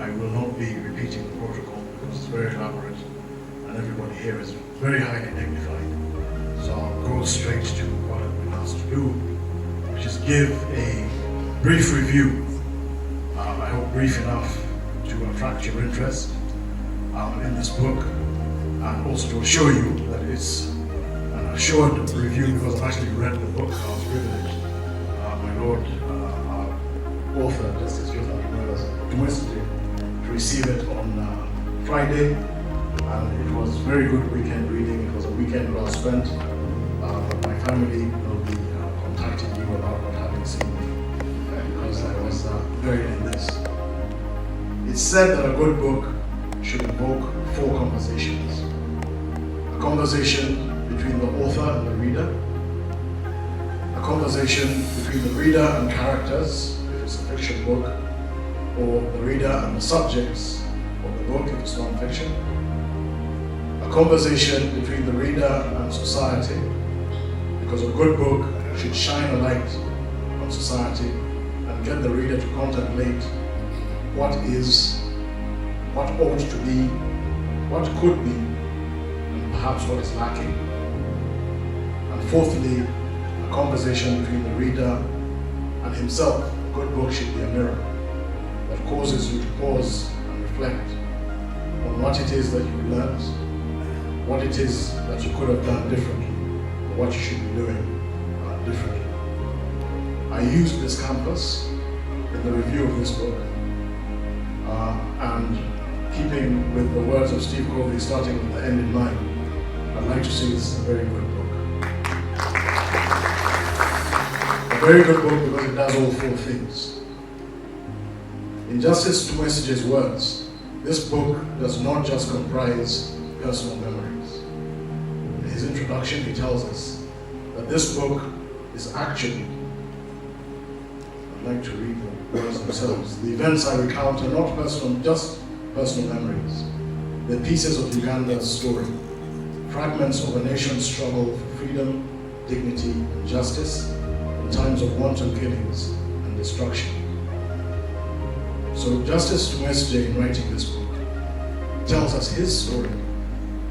I will not be repeating the protocol because it's very elaborate and everybody here is very highly dignified. So I'll go straight to what I've been asked to do, which is give a brief review. I hope brief enough to attract your interest in this book, and also to assure you that it's an assured review because I've actually read the book. I was privileged. My Lord, our author, Justice to receive it on Friday, and it was very good weekend reading. It was a weekend well spent. My family will be contacting you about not having seen me because I was very in this. It's said that a good book should invoke 4 conversations. A conversation between the author and the reader, a conversation between the reader and characters, if it's a fiction book, or the reader and the subjects of the book, if it's non-fiction, a conversation between the reader and society, because a good book should shine a light on society and get the reader to contemplate what is, what ought to be, what could be, and perhaps what is lacking. And fourthly, a conversation between the reader and himself. A good book should be a mirror that causes you to pause and reflect on what it is that you learned, what it is that you could have done differently, or what you should be doing differently. I used this canvas in the review of this book, and keeping with the words of Steve Covey, starting with the end in mind, I'd like to say this is a very good book. A very good book because it does all 4 things. In Justice Tumwesigye's words, this book does not just comprise personal memories. In his introduction, he tells us that this book is actually, I'd like to read the words themselves. The events I recount are not just personal memories. They're pieces of Uganda's story, fragments of a nation's struggle for freedom, dignity, and justice in times of wanton killings and destruction. So Justice Tumwesigye, in writing this book, tells us his story,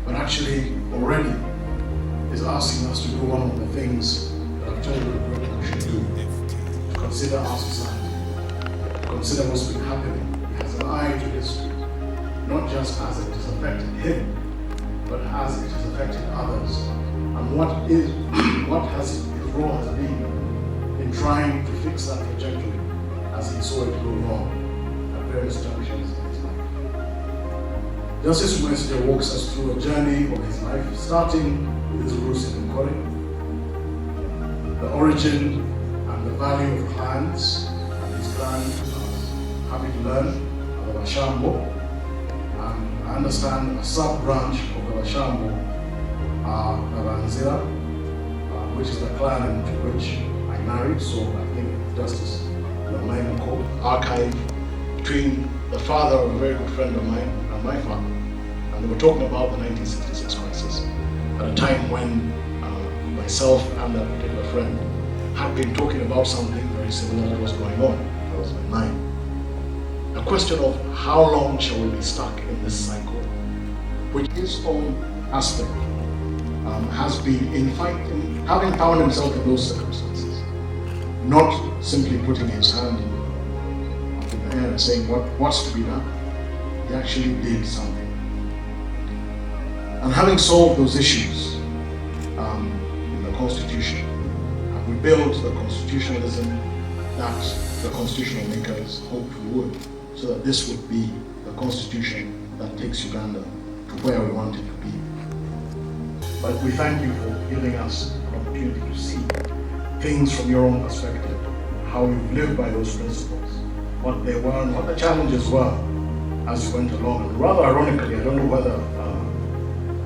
but actually already is asking us to do one of the things that I've told you we should do, to consider our society, to consider what's been happening. He has an eye to history, not just as it has affected him, but as it has affected others, and what his role has been in trying to fix that trajectory as he saw it go wrong at various junctions in his life. Justice Tumwesigye walks us through a journey of his life, starting with his roots in Nkore, the origin and the value of clans, and his clan having to learn of the Bashambo, and I understand a sub-branch of the Bashambo, Nabanzira, which is the clan into which I married, so I think Justice Mpanga archive between the father of a very good friend of mine and my father. And they were talking about the 1966 crisis at a time when myself and that particular friend had been talking about something very similar that was going on in 2009. A question of how long shall we be stuck in this cycle, which his own aspect has been having found himself in those circumstances, not simply putting his hand in the air and saying what's to be done. He actually did something. And having solved those issues in the Constitution, we built the constitutionalism that the constitutional makers hoped we would, so that this would be the constitution that takes Uganda to where we want it to be. But we thank you for giving us an opportunity to see things from your own perspective, how you've lived by those principles, what they were and what the challenges were as you went along. And rather ironically, I don't know whether,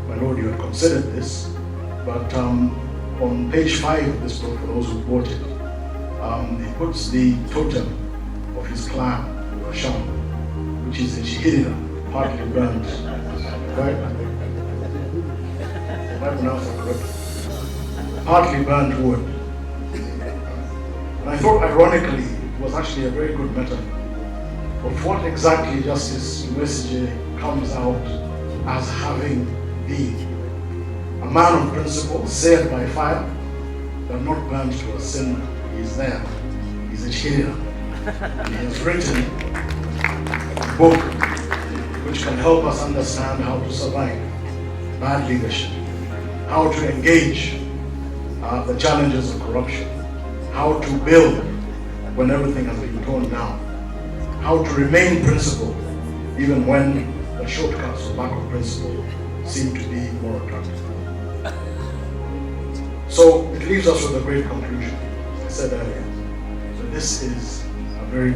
my Lord, you had considered this, but on page 5 of this book, for those who bought it, he puts the totem of his clan, Rasham, which is in Shihira, partly burnt. Right? If I pronounce that correctly. Partly burnt wood. And I thought, ironically, it was actually a very good metaphor Of what exactly Justice Message comes out as having been a man of principle, saved by fire, but not burnt to a cinder. He's there. He's a cheer. And he has written a book which can help us understand how to survive bad leadership, how to engage the challenges of corruption, how to build when everything has been torn down, how to remain principled even when the shortcuts or lack of principle seem to be more attractive. So it leaves us with a great conclusion, as I said earlier. So this is a very